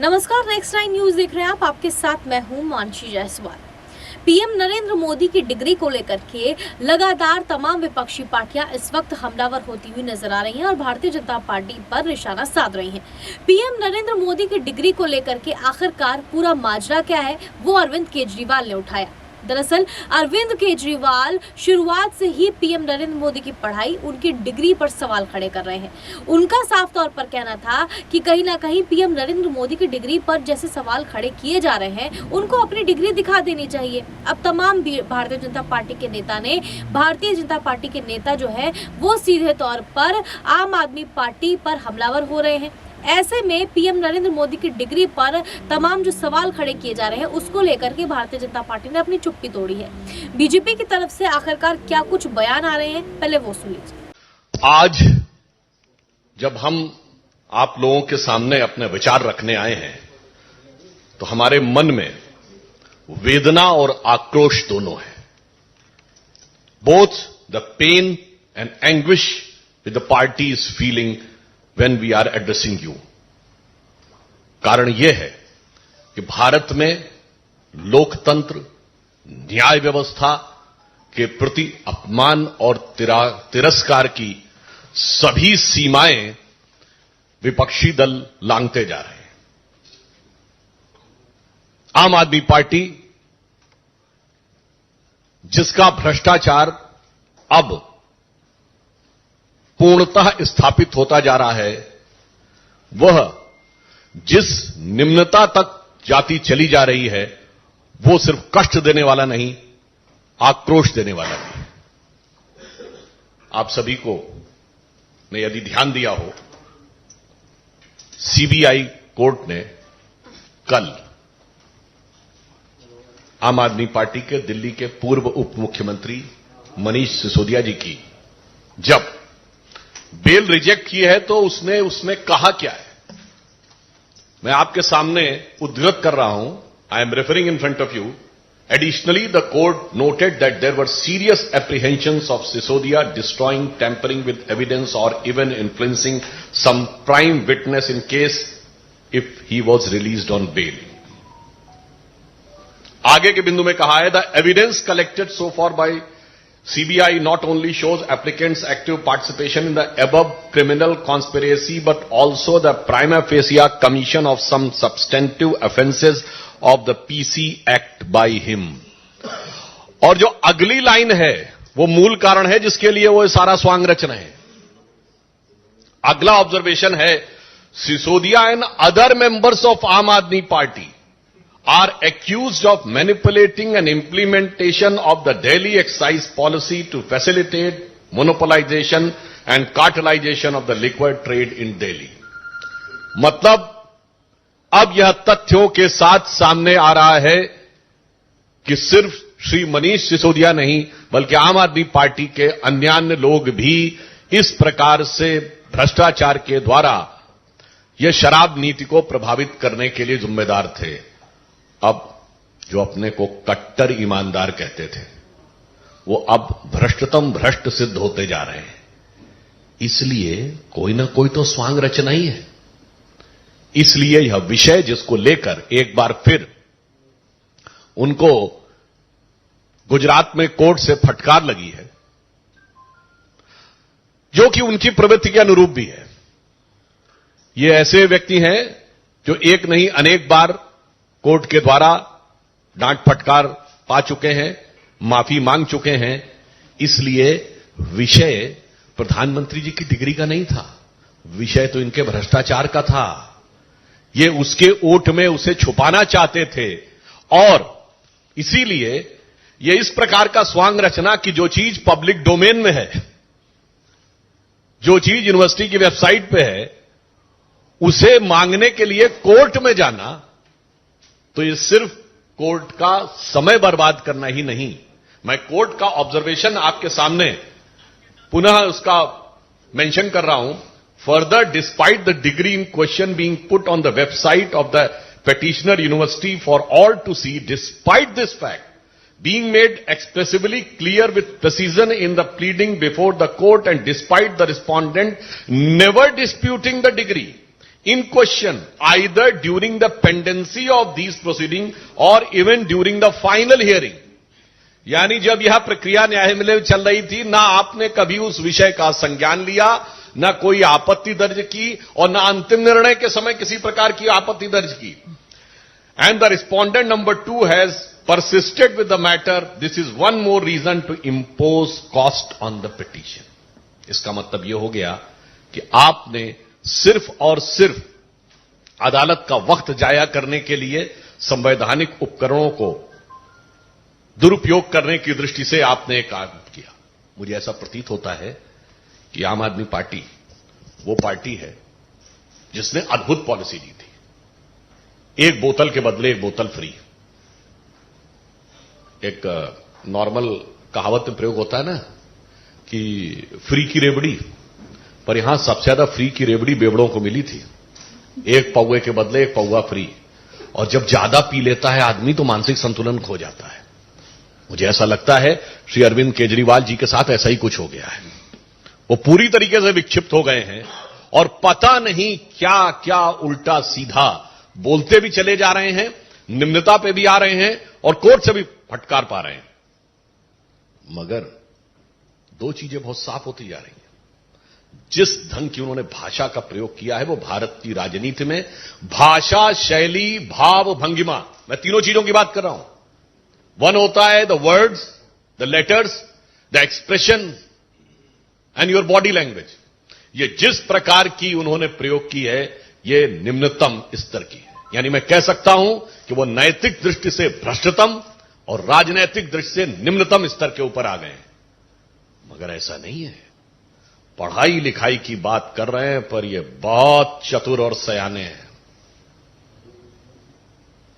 नमस्कार, next 9 news देख रहे हैं आप। आपके साथ मैं हूं मानसी जायसवाल। पीएम नरेंद्र मोदी की डिग्री को लेकर के लगातार तमाम विपक्षी पार्टियां इस वक्त हमलावर होती हुई नजर आ रही हैं और भारतीय जनता पार्टी पर निशाना साध रही हैं। पीएम नरेंद्र मोदी की डिग्री को लेकर के आखिरकार पूरा माजरा क्या है, वो अरविंद केजरीवाल ने उठाया। दरअसल अरविंद केजरीवाल शुरुआत से ही पीएम नरेंद्र मोदी की पढ़ाई, उनकी डिग्री पर सवाल खड़े कर रहे हैं। उनका साफ तौर पर कहना था कि कहीं ना कहीं पीएम नरेंद्र मोदी की डिग्री पर जैसे सवाल खड़े किए जा रहे हैं, उनको अपनी डिग्री दिखा देनी चाहिए। अब तमाम भारतीय जनता पार्टी के नेता ने, भारतीय जनता पार्टी के नेता जो है वो सीधे तौर पर आम आदमी पार्टी पर हमलावर हो रहे हैं। ऐसे में पीएम नरेंद्र मोदी की डिग्री पर तमाम जो सवाल खड़े किए जा रहे हैं, उसको लेकर के भारतीय जनता पार्टी ने अपनी चुप्पी तोड़ी है। बीजेपी की तरफ से आखिरकार क्या कुछ बयान आ रहे हैं, पहले वो सुन लीजिए। आज जब हम आप लोगों के सामने अपने विचार रखने आए हैं, तो हमारे मन में वेदना और आक्रोश दोनों है। Both the pain and anguish with the party is feeling when we are addressing you। कारण यह है कि भारत में लोकतंत्र, न्याय व्यवस्था के प्रति अपमान और तिरस्कार की सभी सीमाएं विपक्षी दल लांघते जा रहे हैं। आम आदमी पार्टी, जिसका भ्रष्टाचार अब पूर्णतः स्थापित होता जा रहा है, वह जिस निम्नता तक जाती चली जा रही है, वो सिर्फ कष्ट देने वाला नहीं, आक्रोश देने वाला भी। आप सभी को ने यदि ध्यान दिया हो, सीबीआई कोर्ट ने कल आम आदमी पार्टी के दिल्ली के पूर्व उप मुख्यमंत्री मनीष सिसोदिया जी की जब बेल रिजेक्ट की है, तो उसमें कहा क्या है, मैं आपके सामने उद्धृत कर रहा हूं। I am referring in front of you. Additionally the court noted that there were serious apprehensions of Sisodia destroying, tampering with evidence और even influencing some prime witness in case if he was released on bail. आगे के बिंदु में कहा है, the evidence collected so far by CBI not only shows applicants' active participation in the above criminal conspiracy, but also the prima facie commission of some substantive offences of the PC Act by him। और जो अगली line है, वो मूल कारण है जिसके लिए वो सारा स्वांग रच रहे हैं। अगला ऑब्जर्वेशन है, Sisodia and other members of आम आदमी party are accused of manipulating and implementation of the Delhi excise policy to facilitate monopolization and cartelization of the liquor trade in Delhi। मतलब अब यह तथ्यों के साथ सामने आ रहा है कि सिर्फ श्री मनीष सिसोदिया नहीं, बल्कि आम आदमी पार्टी के अन्य लोग भी इस प्रकार से भ्रष्टाचार के द्वारा यह शराब नीति को प्रभावित करने के लिए जिम्मेदार थे। अब जो अपने को कट्टर ईमानदार कहते थे, वो अब भ्रष्टतम भ्रष्ट सिद्ध होते जा रहे हैं। इसलिए कोई ना कोई तो स्वांग रचना ही है। इसलिए यह विषय जिसको लेकर एक बार फिर उनको गुजरात में कोर्ट से फटकार लगी है, जो कि उनकी प्रवृत्ति के अनुरूप भी है। ये ऐसे व्यक्ति हैं जो एक नहीं अनेक बार कोर्ट के द्वारा डांट फटकार पा चुके हैं, माफी मांग चुके हैं। इसलिए विषय प्रधानमंत्री जी की डिग्री का नहीं था, विषय तो इनके भ्रष्टाचार का था। ये उसके ओट में उसे छुपाना चाहते थे और इसीलिए ये इस प्रकार का स्वांग रचना कि जो चीज पब्लिक डोमेन में है, जो चीज यूनिवर्सिटी की वेबसाइट पे है, उसे मांगने के लिए कोर्ट में जाना, तो ये सिर्फ कोर्ट का समय बर्बाद करना ही नहीं। मैं कोर्ट का ऑब्जर्वेशन आपके सामने पुनः उसका मेंशन कर रहा हूं। Further, despite the degree in question being put on the website of the petitioner university for all to see, despite this fact being made expressively clear with precision in the pleading before the court, and despite the respondent never disputing the degree, in question either during the pendency of these proceeding or even during the final hearing. यानी जब यह प्रक्रिया न्यायालय में चल रही थी, ना आपने कभी उस विषय का संज्ञान लिया, ना कोई आपत्ति दर्ज की और ना अंतिम निर्णय के समय किसी प्रकार की आपत्ति दर्ज की. And the respondent number 2 has persisted with the matter. This is one more reason to impose cost on the petition. इसका मतलब यह हो गया कि आपने सिर्फ और सिर्फ अदालत का वक्त जाया करने के लिए संवैधानिक उपकरणों को दुरुपयोग करने की दृष्टि से आपने एक काम किया. मुझे ऐसा प्रतीत होता है कि आम आदमी पार्टी वो पार्टी है जिसने अद्भुत पॉलिसी दी थी. एक बोतल के बदले एक बोतल फ्री. एक नॉर्मल कहावत में प्रयोग होता है ना कि फ्री की रेवड़ी, पर यहां सबसे ज्यादा फ्री की रेवड़ी बेवड़ों को मिली थी. एक पौवे के बदले एक पौवा फ्री. और जब ज्यादा पी लेता है आदमी तो मानसिक संतुलन खो जाता है. मुझे ऐसा लगता है श्री अरविंद केजरीवाल जी के साथ ऐसा ही कुछ हो गया है. वो पूरी तरीके से विक्षिप्त हो गए हैं और पता नहीं क्या क्या उल्टा सीधा बोलते भी चले जा रहे हैं, निम्नता पे भी आ रहे हैं और कोर्ट से भी फटकार पा रहे हैं. मगर दो चीजें बहुत साफ होती जा रही हैं. जिस ढंग की उन्होंने भाषा का प्रयोग किया है वो भारत की राजनीति में भाषा, शैली, भाव, भंगिमा, मैं तीनों चीजों की बात कर रहा हूं. वन होता है the words, the letters, the expression and your body language. ये जिस प्रकार की उन्होंने प्रयोग की है ये निम्नतम स्तर की है. यानी मैं कह सकता हूं कि वो नैतिक दृष्टि से भ्रष्टतम और राजनैतिक दृष्टि से निम्नतम स्तर के ऊपर आ गए हैं. मगर ऐसा नहीं है. पढ़ाई लिखाई की बात कर रहे हैं पर ये बहुत चतुर और सयाने हैं.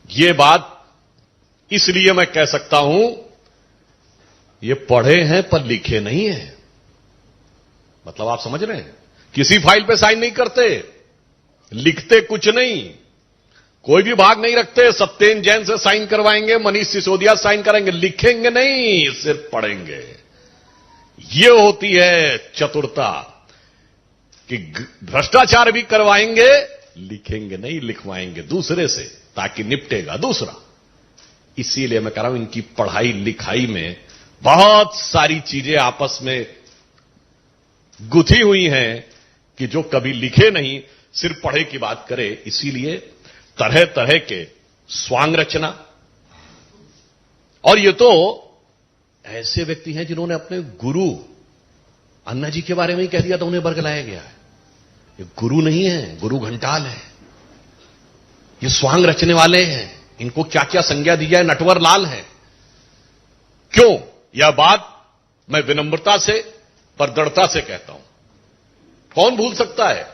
ये बात इसलिए मैं कह सकता हूं ये पढ़े हैं पर लिखे नहीं हैं. मतलब आप समझ रहे हैं, किसी फाइल पे साइन नहीं करते, लिखते कुछ नहीं, कोई भी भाग नहीं रखते. सत्येन जैन से साइन करवाएंगे, मनीष सिसोदिया साइन करेंगे, लिखेंगे नहीं, सिर्फ पढ़ेंगे. ये होती है चतुरता कि भ्रष्टाचार भी करवाएंगे, लिखेंगे नहीं, लिखवाएंगे दूसरे से ताकि निपटेगा दूसरा. इसीलिए मैं कह रहा हूं इनकी पढ़ाई लिखाई में बहुत सारी चीजें आपस में गुथी हुई हैं कि जो कभी लिखे नहीं, सिर्फ पढ़े की बात करे. इसीलिए तरह तरह के स्वांग रचना. और ये तो ऐसे व्यक्ति हैं जिन्होंने अपने गुरु अन्ना जी के बारे में ही कह दिया तो उन्हें बरगलाया गया है. ये गुरु नहीं है, गुरु घंटाल है. ये स्वांग रचने वाले हैं. इनको क्या क्या संज्ञा दी जाए, नटवर लाल है. क्यों? यह बात मैं विनम्रता से पर दृढ़ता से कहता हूं. कौन भूल सकता है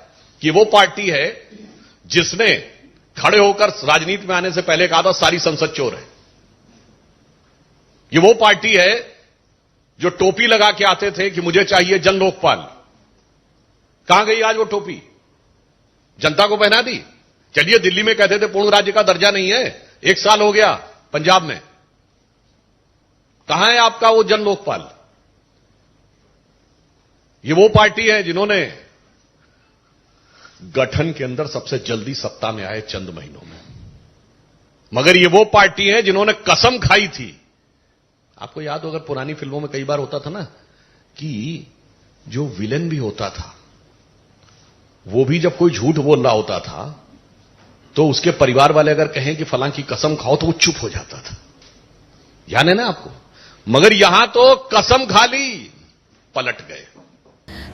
कि वो पार्टी है जिसने खड़े होकर राजनीति में आने से पहले कहा था सारी संसद चोर है. ये वो पार्टी है जो टोपी लगा के आते थे कि मुझे चाहिए जन लोकपाल. कहां गई आज वो टोपी? जनता को पहना दी. चलिए दिल्ली में कहते थे पूर्ण राज्य का दर्जा नहीं है, 1 साल हो गया पंजाब में. कहां है आपका वो जन लोकपाल? ये वो पार्टी है जिन्होंने गठन के अंदर सबसे जल्दी सत्ता में आए चंद महीनों में. मगर ये वो पार्टी है जिन्होंने कसम खाई थी. आपको याद हो अगर पुरानी फिल्मों में कई बार होता था ना कि जो विलेन भी होता था वो भी जब कोई झूठ बोल रहा होता था तो उसके परिवार वाले अगर कहें कि फलां की कसम खाओ तो वो चुप हो जाता था. याद है ना आपको? मगर यहां तो कसम खा ली, पलट गए.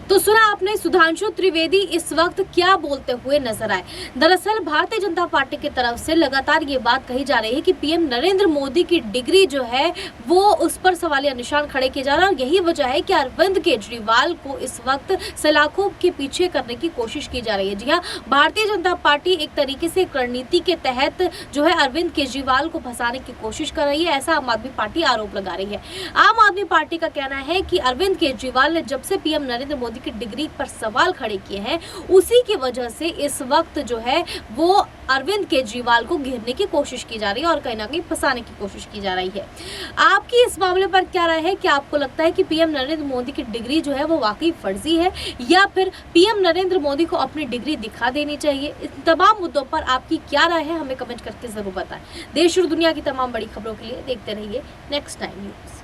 तो सुना आपने सुधांशु त्रिवेदी इस वक्त क्या बोलते हुए नजर आए. दरअसल भारतीय जनता पार्टी की तरफ से लगातार ये बात कही जा रही है कि पीएम नरेंद्र मोदी की डिग्री जो है वो उस पर सवालिया निशान खड़े किए जा रहे हैं. और यही वजह है कि अरविंद केजरीवाल को इस वक्त सलाखों के पीछे करने की कोशिश की जा रही है. जी हाँ, भारतीय जनता पार्टी एक तरीके से रणनीति के तहत जो है अरविंद केजरीवाल को फंसाने की कोशिश कर रही है, ऐसा आम आदमी पार्टी आरोप लगा रही है. आम आदमी पार्टी का कहना है कि अरविंद केजरीवाल ने जब से पीएम नरेंद्र मोदी मोदी की डिग्री पर सवाल खड़े किए हैं, उसी की वजह से इस वक्त जो है वो अरविंद केजरीवाल को घेरने की कोशिश की जा रही है और कहीं ना कहीं फंसाने की कोशिश की जा रही है। आपकी इस मामले पर क्या राय है? क्या आपको लगता है कि पीएम नरेंद्र मोदी की डिग्री जो है वो वाकई फर्जी है, या फिर पीएम नरेंद्र मोदी को अपनी डिग्री दिखा देनी चाहिए? इन तमाम मुद्दों पर आपकी क्या राय है, हमें कमेंट करके जरूर बताएं। देश और दुनिया की तमाम बड़ी खबरों के लिए देखते रहिए नेक्स्ट टाइम न्यूज।